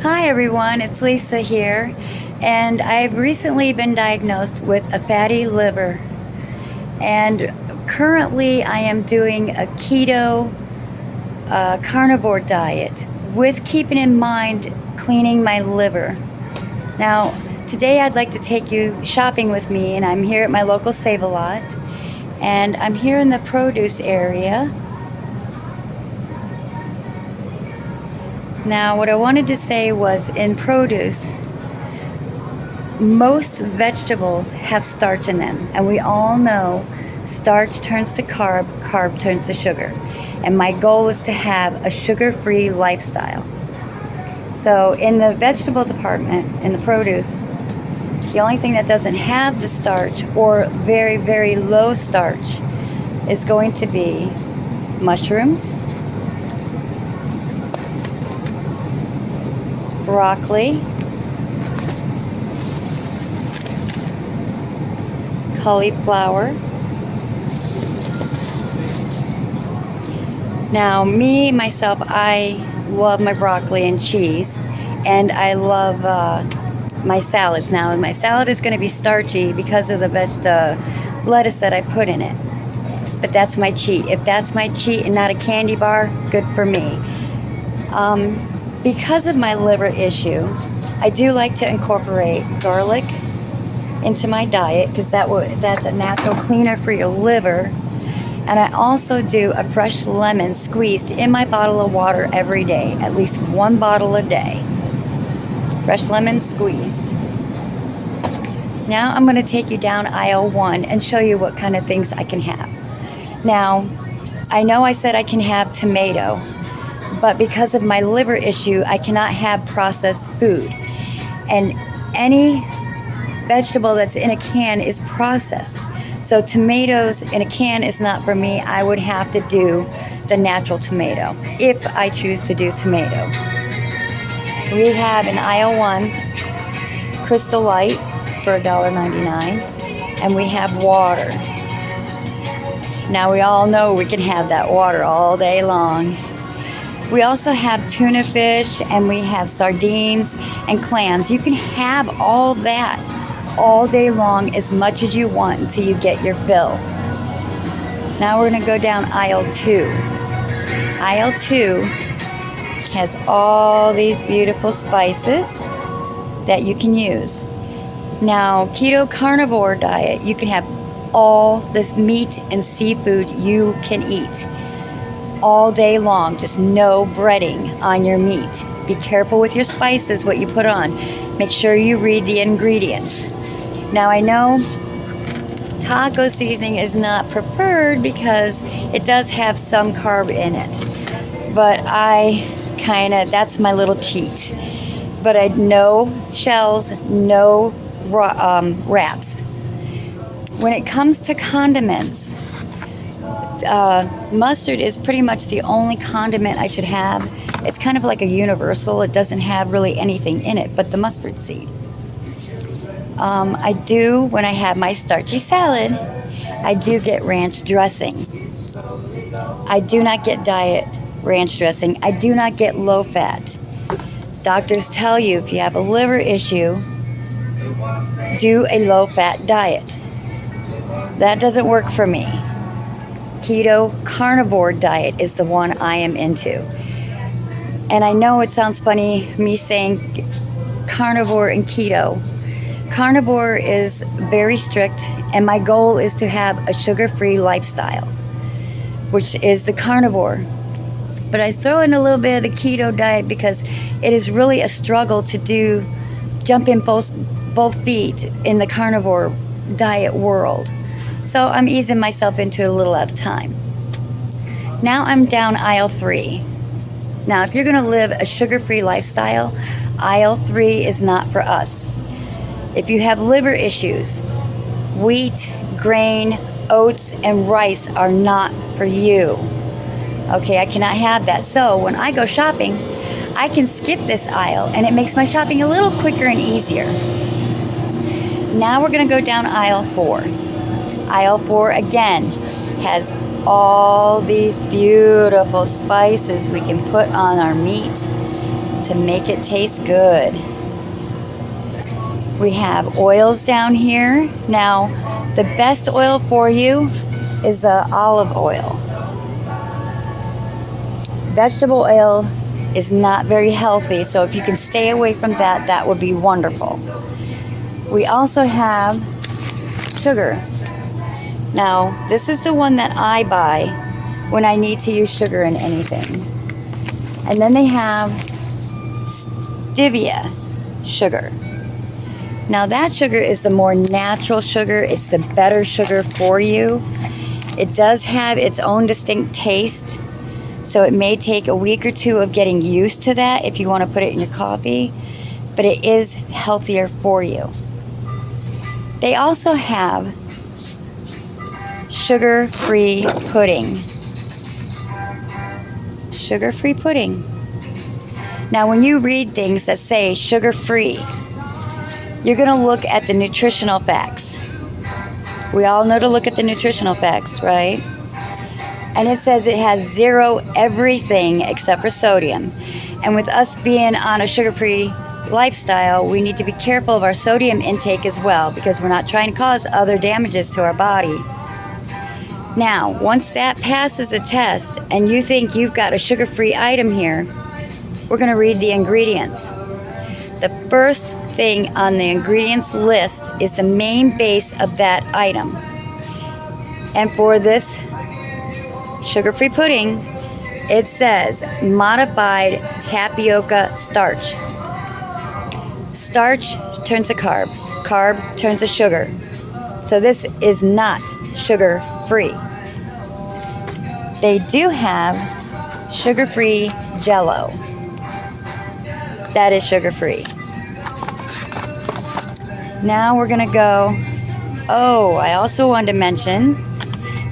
Hi everyone, it's Lisa here, and I've recently been diagnosed with a fatty liver. And currently, I am doing a keto carnivore diet with keeping in mind cleaning my liver. Now, today I'd like to take you shopping with me, and I'm here at my local Save A Lot, and I'm here in the produce area. Now, what I wanted to say was in produce, most vegetables have starch in them, and we all know starch turns to carb, carb turns to sugar. And my goal is to have a sugar-free lifestyle. So in the vegetable department, in the produce, the only thing that doesn't have the starch or very, very low starch is going to be mushrooms, broccoli, cauliflower. Now, myself, I love my broccoli and cheese, and I love my salads. Now, my salad is going to be starchy because of the lettuce that I put in it. But that's my cheat. If that's my cheat and not a candy bar, good for me. Because of my liver issue, I do like to incorporate garlic into my diet because that's a natural cleaner for your liver. And I also do a fresh lemon squeezed in my bottle of water every day, at least one bottle a day. Fresh lemon squeezed. Now I'm going to take you down aisle 1 and show you what kind of things I can have. Now, I know I said I can have tomato, but because of my liver issue, I cannot have processed food. And any vegetable that's in a can is processed. So tomatoes in a can is not for me. I would have to do the natural tomato if I choose to do tomato. We have in aisle 1 Crystal Light for $1.99, and we have water. Now we all know we can have that water all day long. We also have tuna fish, and we have sardines and clams. You can have all that all day long as much as you want until you get your fill. Now we're going to go down aisle 2. Aisle 2 has all these beautiful spices that you can use. Now, keto carnivore diet, you can have all this meat and seafood you can eat all day long, just no breading on your meat. Be careful with your spices, what you put on. Make sure you read the ingredients. Now, I know taco seasoning is not preferred because it does have some carb in it, but that's my little cheat. But I no shells, no wraps. When it comes to condiments, mustard is pretty much the only condiment I should have. It's kind of like a universal. It doesn't have really anything in it but the mustard seed. I do, when I have my starchy salad, I do get ranch dressing. I do not get diet ranch dressing. I do not get low fat. Doctors tell you if you have a liver issue, do a low fat diet. That doesn't work for me. Keto carnivore diet is the one I am into. And I know it sounds funny me saying carnivore and keto. Carnivore is very strict, and my goal is to have a sugar-free lifestyle, which is the carnivore. But I throw in a little bit of the keto diet because it is really a struggle to jump in both feet in the carnivore diet world. So I'm easing myself into it a little at a time. Now I'm down aisle 3. Now, if you're going to live a sugar-free lifestyle, aisle 3 is not for us. If you have liver issues, wheat, grain, oats, and rice are not for you. Okay, I cannot have that. So when I go shopping, I can skip this aisle, and it makes my shopping a little quicker and easier. Now we're going to go down aisle 4. Aisle 4 again has all these beautiful spices we can put on our meat to make it taste good. We have oils down here. Now, the best oil for you is the olive oil. Vegetable oil is not very healthy, so if you can stay away from that, that would be wonderful. We also have sugar. Now, this is the one that I buy when I need to use sugar in anything. And then they have stevia sugar. Now, that sugar is the more natural sugar. It's the better sugar for you. It does have its own distinct taste, so it may take a week or two of getting used to that if you want to put it in your coffee, but it is healthier for you. They also have sugar-free pudding. Sugar-free pudding. Now, when you read things that say sugar-free, you're going to look at the nutritional facts. We all know to look at the nutritional facts, right? And it says it has 0 everything except for sodium. And with us being on a sugar-free lifestyle, we need to be careful of our sodium intake as well, because we're not trying to cause other damages to our body. Now, once that passes a test and you think you've got a sugar-free item here, we're going to read the ingredients. The first thing on the ingredients list is the main base of that item. And for this sugar-free pudding, it says modified tapioca starch. Starch turns to carb. Carb turns to sugar. So this is not sugar-free. They do have sugar-free Jell-O. That is sugar-free. Now we're going to go. Oh, I also wanted to mention,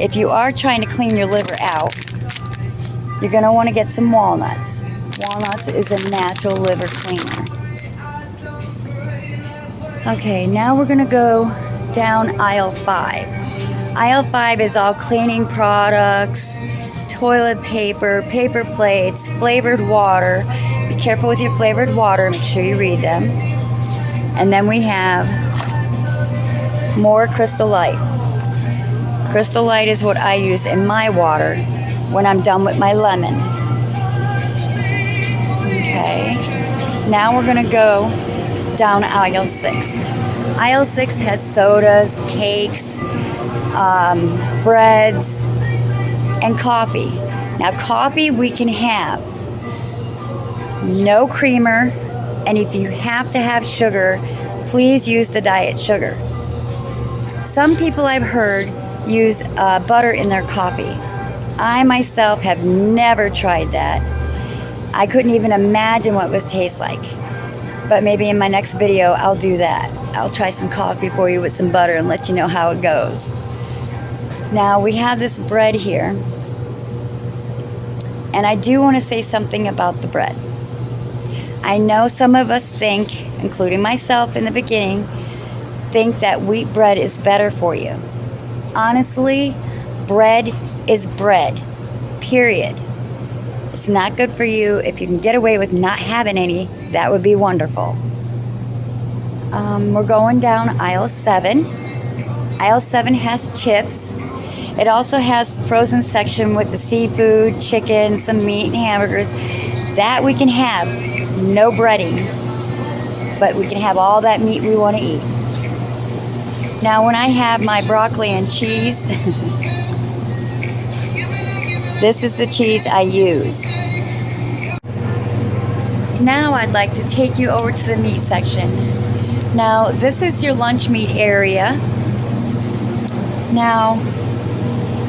if you are trying to clean your liver out, you're going to want to get some walnuts. Walnuts is a natural liver cleaner. Okay, now we're going to go down aisle 5. Aisle 5 is all cleaning products, toilet paper, paper plates, flavored water. Be careful with your flavored water. Make sure you read them. And then we have more Crystal Light. Crystal Light is what I use in my water when I'm done with my lemon. Okay. Now we're going to go down aisle 6. Aisle 6 has sodas, cakes, breads, and coffee. Now, coffee we can have no creamer, and if you have to have sugar, please use the diet sugar. Some people I've heard use butter in their coffee. I myself have never tried that. I couldn't even imagine what it would taste like. But maybe in my next video, I'll do that. I'll try some coffee for you with some butter and let you know how it goes. Now, we have this bread here. And I do want to say something about the bread. I know some of us think, including myself in the beginning, think that wheat bread is better for you. Honestly, bread is bread, period. It's not good for you. If you can get away with not having any, that would be wonderful. We're going down aisle 7. Aisle 7 has chips. It also has the frozen section with the seafood, chicken, some meat, and hamburgers. That we can have. No breading. But we can have all that meat we want to eat. Now, when I have my broccoli and cheese, this is the cheese I use. Now I'd like to take you over to the meat section. Now, this is your lunch meat area. Now,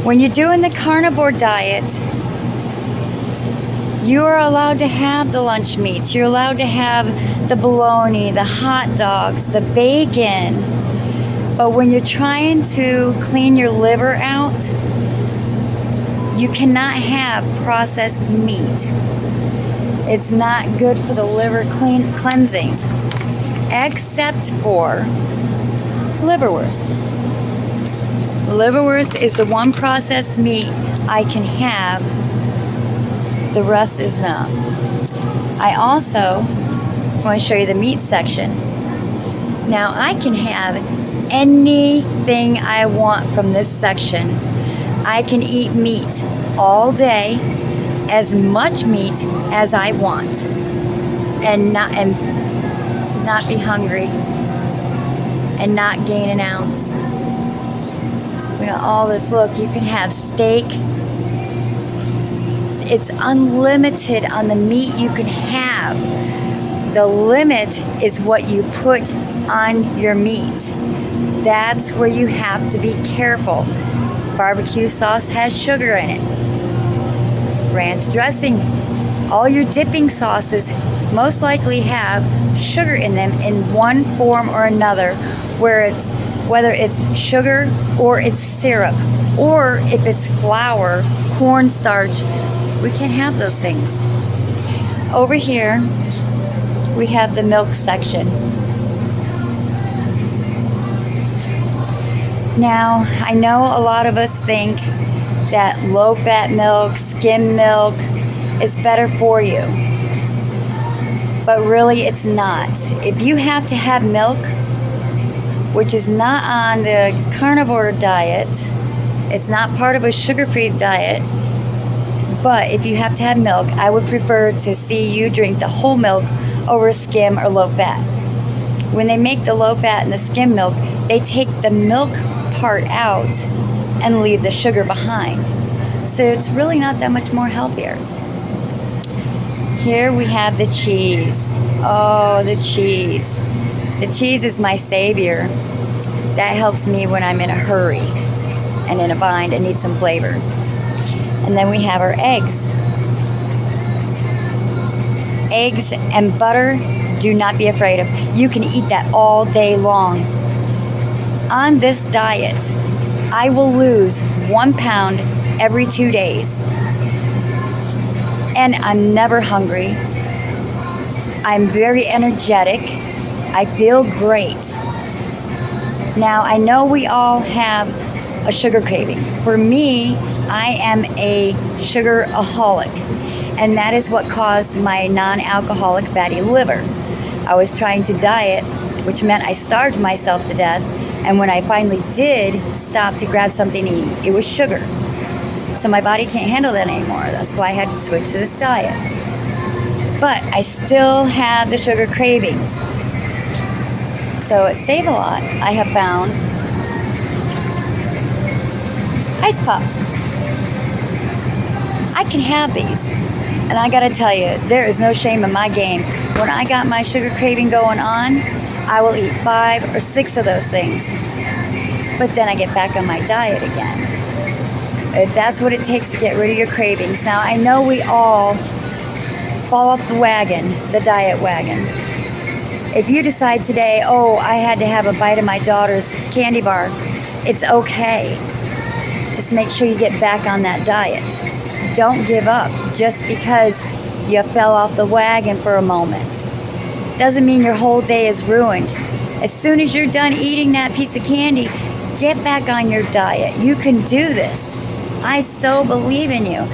when you're doing the carnivore diet, you are allowed to have the lunch meats. You're allowed to have the bologna, the hot dogs, the bacon. But when you're trying to clean your liver out, you cannot have processed meat. It's not good for the liver cleansing, except for liverwurst. Liverwurst is the one processed meat I can have. The rest is not. I also want to show you the meat section. Now I can have anything I want from this section. I can eat meat all day, as much meat as I want, and not be hungry and not gain an ounce. We got all this. Look, you can have steak. It's unlimited on the meat you can have. The limit is what you put on your meat. That's where you have to be careful. Barbecue sauce has sugar in it. Ranch dressing. All your dipping sauces most likely have sugar in them in one form or another, whether it's sugar or it's syrup, or if it's flour, cornstarch. We can't have those things. Over here, we have the milk section. Now, I know a lot of us think that low-fat milk, skim milk is better for you. But really, it's not. If you have to have milk, which is not on the carnivore diet, it's not part of a sugar-free diet, but if you have to have milk, I would prefer to see you drink the whole milk over skim or low-fat. When they make the low-fat and the skim milk, they take the milk part out and leave the sugar behind. So it's really not that much more healthier. Here we have the cheese. Oh, the cheese. The cheese is my savior. That helps me when I'm in a hurry and in a bind and need some flavor. And then we have our eggs. Eggs and butter, do not be afraid of. You can eat that all day long. On this diet, I will lose 1 pound every 2 days. And I'm never hungry. I'm very energetic. I feel great. Now, I know we all have a sugar craving. For me, I am a sugaraholic, and that is what caused my non-alcoholic fatty liver. I was trying to diet, which meant I starved myself to death, and when I finally did stop to grab something to eat, it was sugar. So my body can't handle that anymore. That's why I had to switch to this diet. But I still have the sugar cravings. So at Save A Lot, I have found ice pops. I can have these. And I gotta tell you, there is no shame in my game. When I got my sugar craving going on, I will eat 5 or 6 of those things. But then I get back on my diet again. If that's what it takes to get rid of your cravings. Now, I know we all fall off the wagon, the diet wagon. If you decide today, oh, I had to have a bite of my daughter's candy bar, it's okay. Just make sure you get back on that diet. Don't give up just because you fell off the wagon for a moment. Doesn't mean your whole day is ruined. As soon as you're done eating that piece of candy, get back on your diet. You can do this. I so believe in you.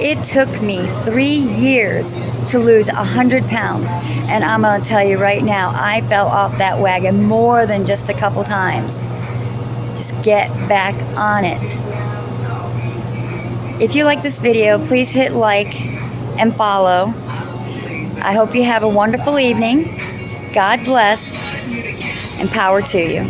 It took me 3 years to lose 100 pounds. And I'm going to tell you right now, I fell off that wagon more than just a couple times. Just get back on it. If you like this video, please hit like and follow. I hope you have a wonderful evening. God bless, and power to you.